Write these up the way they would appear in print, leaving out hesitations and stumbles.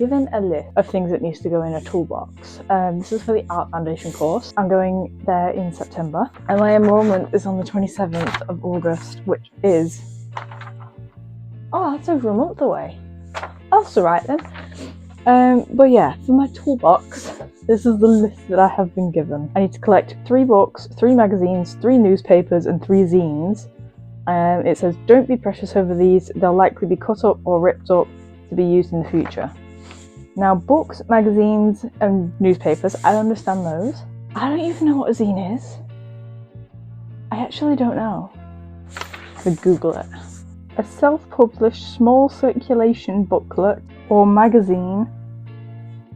given a list of things that needs to go in a toolbox. This is for the Art Foundation course. I'm going there in September, and my enrollment is on the 27th of August, which is, oh, that's over a month away. That's alright then. But yeah, for my toolbox, this is the list that I have been given. I need to collect 3 books, 3 magazines, 3 newspapers, and 3 zines. It says, don't be precious over these, they'll likely be cut up or ripped up to be used in the future. Now, books, magazines, and newspapers, I understand those. I don't even know what a zine is. I actually don't know. I could Google it. A self-published small circulation booklet or magazine,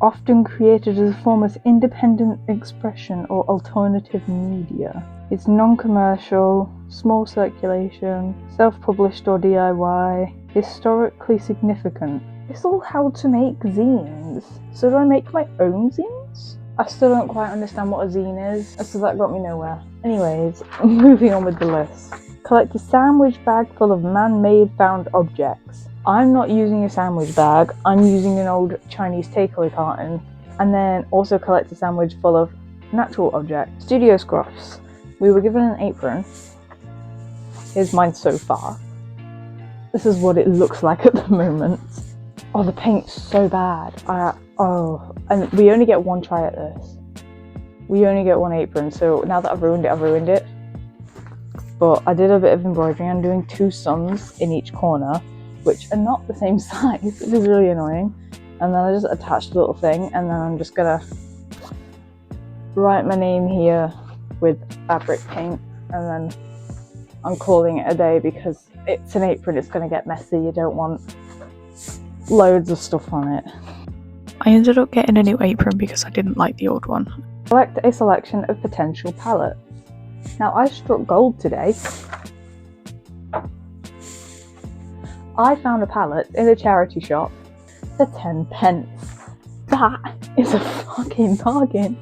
often created as a form of independent expression or alternative media. It's non-commercial, small circulation, self-published or DIY, historically significant. It's all how to make zines. So do I make my own zines? I still don't quite understand what a zine is, so that got me nowhere. Anyways, moving on with the list. Collect a sandwich bag full of man-made found objects. I'm not using a sandwich bag, I'm using an old Chinese takeaway carton. And then also collect a sandwich full of natural objects. Studio scruffs. We were given an apron. Here's mine so far. This is what it looks like at the moment. Oh, the paint's so bad. And we only get one try at this. We only get one apron, so now that I've ruined it. But I did a bit of embroidery. I'm doing 2 suns in each corner, which are not the same size, which is really annoying. And then I just attached a little thing, and then I'm just gonna write my name here with fabric paint, and then I'm calling it a day because it's an apron, it's gonna get messy. You don't want loads of stuff on it. I ended up getting a new apron because I didn't like the old one. Select a selection of potential palettes. Now, I struck gold today. I found a palette in a charity shop for 10 pence. That is a fucking bargain.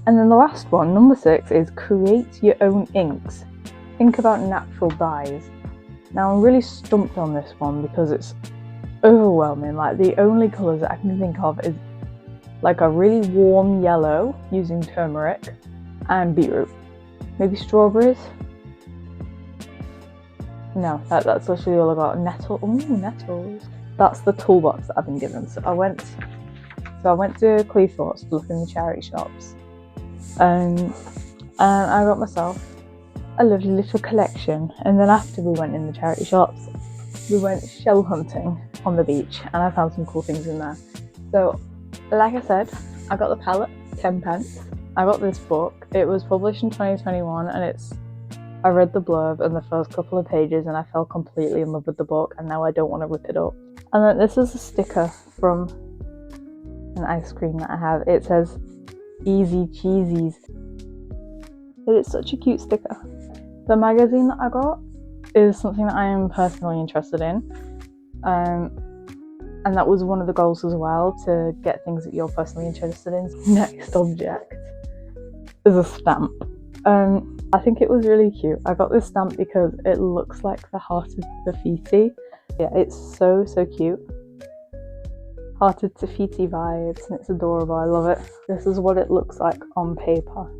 And then the last one, number 6, is create your own inks. Think about natural dyes. Now, I'm really stumped on this one because it's overwhelming. Like, the only colours that I can think of is like a really warm yellow using turmeric and beetroot. Maybe strawberries? No, that's literally all I got. Nettles. That's the toolbox that I've been given. So I went to Cleethorpes to look in the charity shops. And I got myself a lovely little collection. And then after we went in the charity shops, we went shell hunting on the beach, and I found some cool things in there. So, like I said, I got the palette, 10 pence. I got this book. It was published in 2021, and I read the blurb and the first couple of pages, and I fell completely in love with the book, and now I don't want to rip it up. And then this is a sticker from an ice cream that I have. It says Easy Cheesies. But it's such a cute sticker. The magazine that I got is something that I am personally interested in. And that was one of the goals as well, to get things that you're personally interested in. Next object is a stamp. I think it was really cute. I got this stamp because it looks like the Heart of Tafiti. Yeah, it's so cute. Heart of Tafiti vibes, and it's adorable. I love it. This is what it looks like on paper.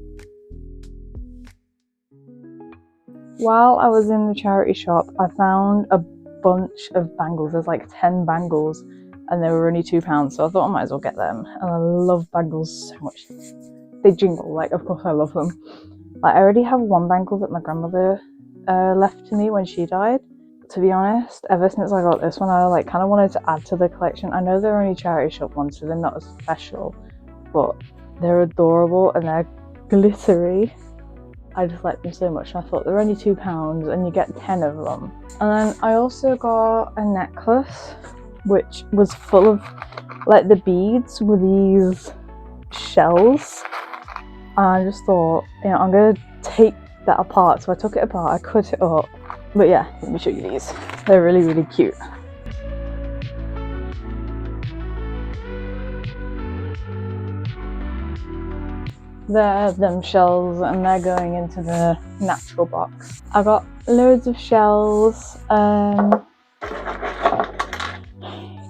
While I was in the charity shop, I found a bunch of bangles. There's like 10 bangles, and they were only £2, so I thought I might as well get them. And I love bangles so much. They jingle, like, of course I love them. Like, I already have one bangle that my grandmother left to me when she died. To be honest, ever since I got this one, I kind of wanted to add to the collection. I know they're only charity shop ones, so they're not as special, but they're adorable and they're glittery. I just like them so much, and I thought they're only £2 and you get 10 of them. And then I also got a necklace which was full of, like, the beads were these shells, and I just thought, you know, I'm gonna take that apart. So I took it apart, I cut it up. But yeah, let me show you these. They're really cute. They're them shells, and they're going into the natural box. I got loads of shells.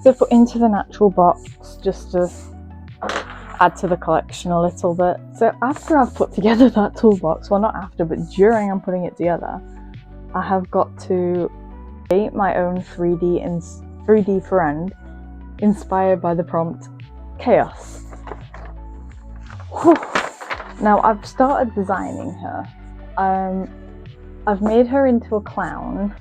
to put into the natural box just to add to the collection a little bit. So after I've put together that toolbox, well, not after, but during I'm putting it together, I have got to create my own 3D friend inspired by the prompt chaos. Whew. Now I've started designing her. I've made her into a clown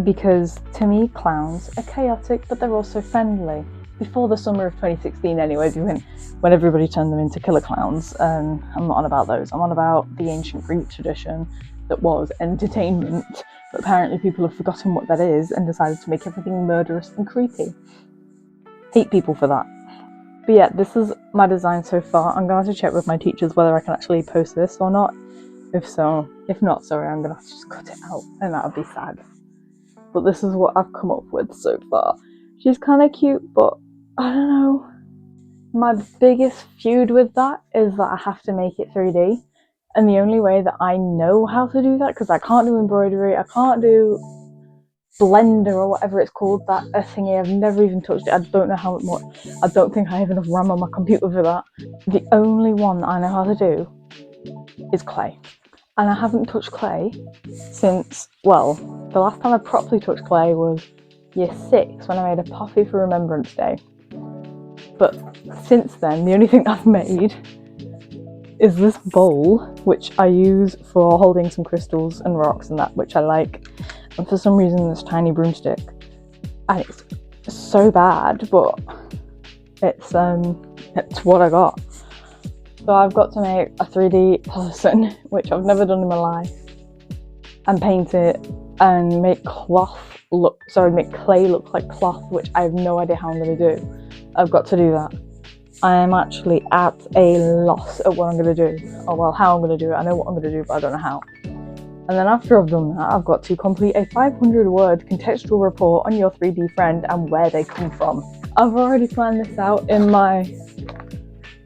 because to me clowns are chaotic, but they're also friendly. Before the summer of 2016 anyways, when everybody turned them into killer clowns. I'm not on about those. I'm on about the ancient Greek tradition that was entertainment, but apparently people have forgotten what that is and decided to make everything murderous and creepy. Hate people for that. But yeah, this is my design so far. I'm going to have to check with my teachers whether I can actually post this or not. If not, sorry, I'm going to have to just cut it out and that would be sad. But this is what I've come up with so far. She's kind of cute, but I don't know. My biggest feud with that is that I have to make it 3D. And the only way that I know how to do that, because I can't do embroidery, I can't do Blender or whatever it's called, that thingy, I've never even touched it. I don't know how much. I don't think I have enough RAM on my computer for that. The only one that I know how to do is clay. And I haven't touched clay since, well, the last time I properly touched clay was year 6 when I made a puffy for Remembrance Day. But since then, the only thing I've made is this bowl, which I use for holding some crystals and rocks and that, which I like. And for some reason, this tiny broomstick. And it's so bad, but it's what I got. So I've got to make a 3D person, which I've never done in my life, and paint it and make clay look like cloth, which I have no idea how I'm going to do. I've got to do that. I am actually at a loss at what I'm going to do. Oh well, how I'm going to do it. I know what I'm going to do, but I don't know how. And then after I've done that, I've got to complete a 500-word contextual report on your 3D friend and where they come from. I've already planned this out in my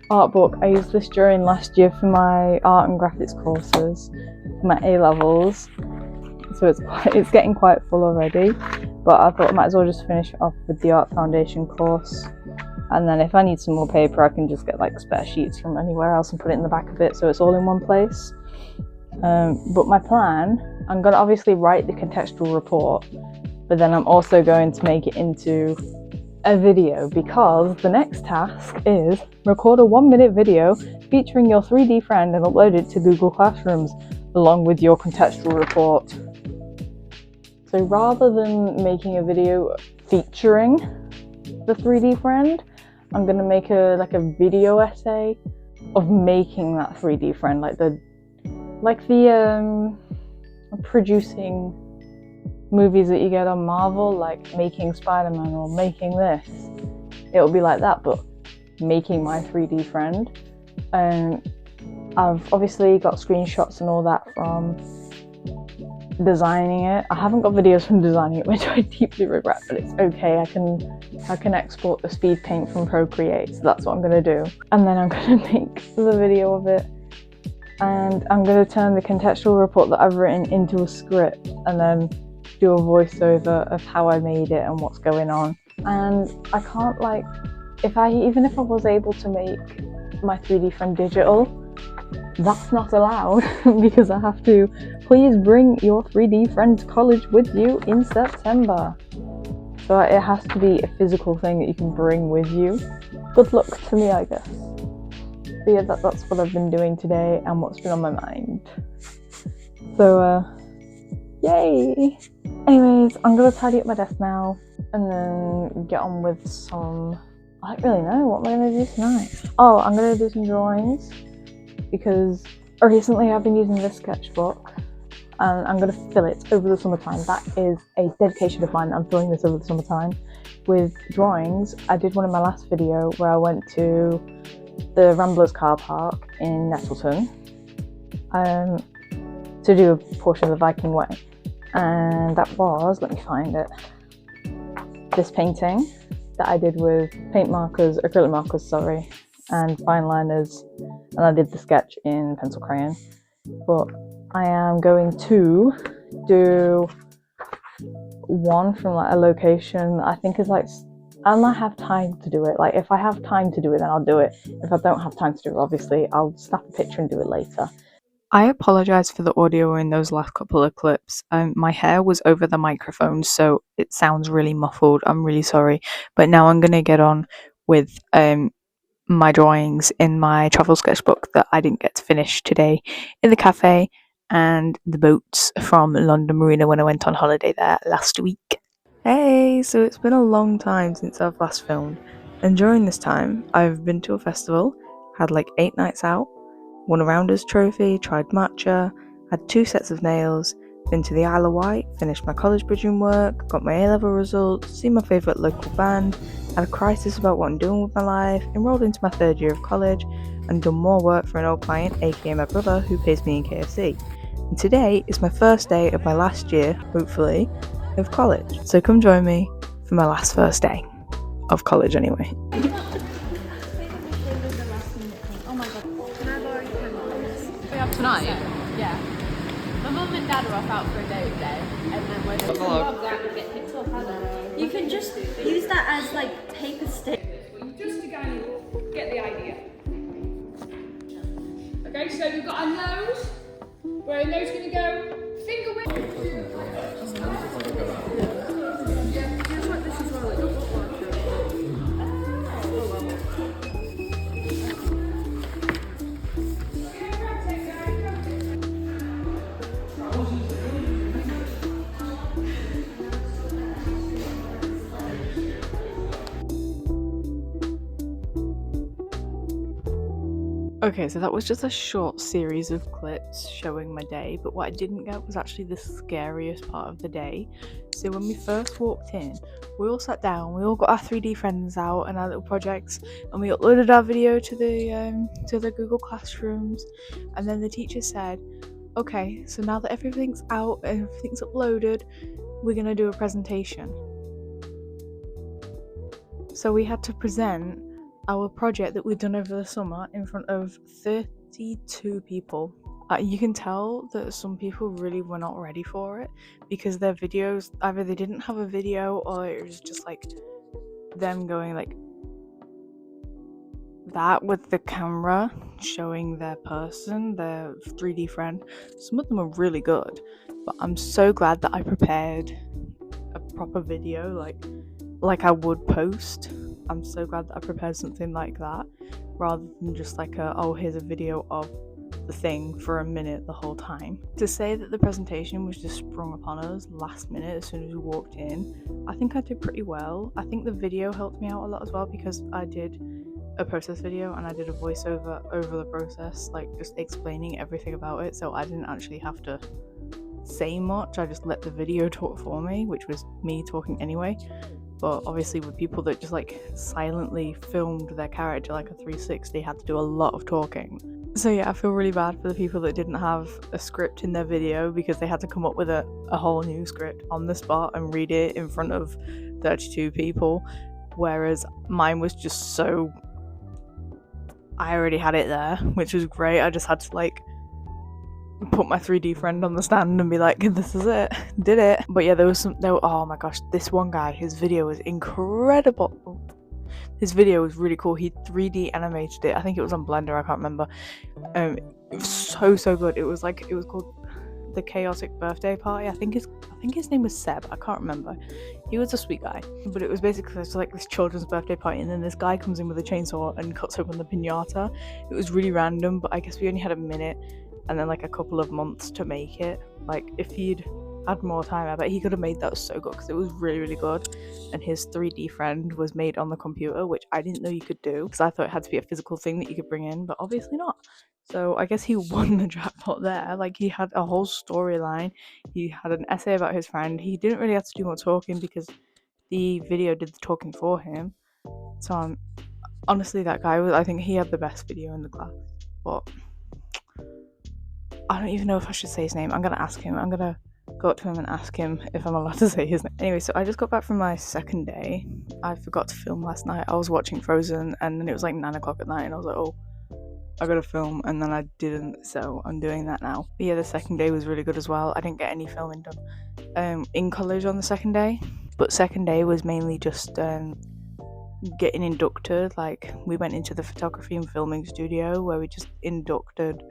art book. I used this during last year for my art and graphics courses, my A-levels. So it's getting quite full already. But I thought I might as well just finish it off with the art foundation course. And then if I need some more paper, I can just get like spare sheets from anywhere else and put it in the back of it so it's all in one place. But my plan, I'm going to obviously write the contextual report, but then I'm also going to make it into a video, because the next task is record a 1-minute video featuring your 3D friend and upload it to Google Classrooms along with your contextual report. So rather than making a video featuring the 3D friend, I'm going to make a video essay of making that 3D friend, like the producing movies that you get on Marvel, like making Spider-Man or making this. It'll be like that, but making my 3D friend. I've obviously got screenshots and all that from designing it. I haven't got videos from designing it, which I deeply regret, but it's okay. I can export the speed paint from Procreate, so that's what I'm going to do. And then I'm going to make the video of it. And I'm going to turn the contextual report that I've written into a script and then do a voiceover of how I made it and what's going on. And I can't, even if I was able to make my 3D friend digital, that's not allowed because I have to please bring your 3D friend to college with you in September. So it has to be a physical thing that you can bring with you. Good luck to me, I guess. But yeah, that's what I've been doing today and what's been on my mind. So, yay! Anyways, I'm gonna tidy up my desk now and then get on with I don't really know, what am I gonna do tonight? Oh, I'm gonna do some drawings because recently I've been using this sketchbook and I'm gonna fill it over the summertime. That is a dedication of mine. I'm filling this over the summertime with drawings. I did one in my last video where I went to the Ramblers car park in Nettleton to do a portion of the Viking Way, and that was, let me find it, this painting that I did with acrylic markers, and fine liners, and I did the sketch in pencil crayon. But I am going to do one from like a location that I think is like, and I have time to do it. Like if I have time to do it, then I'll do it. If I don't have time to do it, obviously I'll snap a picture and do it later. I apologise for the audio in those last couple of clips. My hair was over the microphone, so it sounds really muffled. I'm really sorry. But now I'm going to get on with my drawings in my travel sketchbook that I didn't get to finish today in the cafe, and the boats from London Marina when I went on holiday there last week. Hey, so it's been a long time since I've last filmed, and during this time I've been to a festival, had like 8 nights out, won a Rounders trophy, tried matcha, had 2 sets of nails, been to the Isle of Wight, finished my college bridging work, got my A-level results, seen my favourite local band, had a crisis about what I'm doing with my life, enrolled into my 3rd year of college, and done more work for an old client, aka my brother, who pays me in KFC. And today is my first day of my last year, hopefully, of college. So come join me for my first day of college anyway. Tonight? Yeah. My mum and dad are off out for a date today, and then we're going to get picked up. You can just use that as like paper stick. Just to kind of get the idea. Okay, so we've got our nose. Where our nose is going to go? Finger width. Okay, so that was just a short series of clips showing my day, but what I didn't get was actually the scariest part of the day. So when we first walked in, we all sat down, we all got our 3D friends out and our little projects, and we uploaded our video to the Google Classrooms, and then the teacher said, okay, so now that everything's out and everything's uploaded, we're gonna do a presentation. So we had to present our project that we'd done over the summer in front of 32 people. You can tell that some people really were not ready for it because their videos, either they didn't have a video or it was just like them going like that with the camera showing their person, their 3D friend. Some of them are really good, but I'm so glad that I prepared a proper video like I would post. I'm so glad that I prepared something like that rather than just like here's a video of the thing for a minute the whole time. To say that the presentation was just sprung upon us last minute as soon as we walked in, I think I did pretty well. I think the video helped me out a lot as well because I did a process video and I did a voiceover over the process, like just explaining everything about it, so I didn't actually have to say much. I just let the video talk for me, which was me talking anyway. But obviously with people that just like silently filmed their character like a 360, had to do a lot of talking. So yeah, I feel really bad for the people that didn't have a script in their video because they had to come up with a whole new script on the spot and read it in front of 32 people, whereas mine was just so, I already had it there, which was great. I just had to like put my 3D friend on the stand and be like, this is it, did it. But yeah, oh my gosh, this one guy, his video was incredible. His video was really cool. He 3D animated it. I think it was on Blender, I can't remember. It was so good. It was called The Chaotic Birthday Party. I think his name was Seb, I can't remember. He was a sweet guy, but it was basically just like this children's birthday party, and then this guy comes in with a chainsaw and cuts open the piñata. It was really random, but I guess we only had a minute and then like a couple of months to make it. Like if he'd had more time, I bet he could have made that so good because it was really good. And his 3D friend was made on the computer, which I didn't know you could do because I thought it had to be a physical thing that you could bring in, but obviously not. So I guess he won the jackpot there. Like he had a whole storyline, he had an essay about his friend. He didn't really have to do more talking because the video did the talking for him. So honestly, that guy I think he had the best video in the class. But I don't even know if I should say his name. I'm gonna ask him. I'm gonna go up to him and ask him if I'm allowed to say his name. Anyway, so I just got back from my second day. I forgot to film last night. I was watching Frozen and then it was like 9 o'clock at night and I was like, oh, I got to film and then I didn't, so I'm doing that now. But yeah, the second day was really good as well. I didn't get any filming done in college on the second day, but second day was mainly just getting inducted. Like, we went into the photography and filming studio where we just inducted,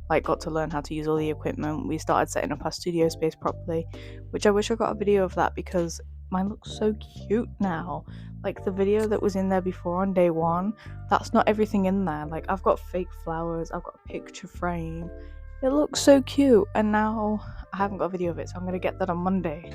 like, got to learn how to use all the equipment. We started setting up our studio space properly, which I wish I got a video of that because mine looks so cute now. Like, the video that was in there before on day one, that's not everything in there. Like, I've got fake flowers, I've got a picture frame. It looks so cute, and now I haven't got a video of it, so I'm gonna get that on Monday.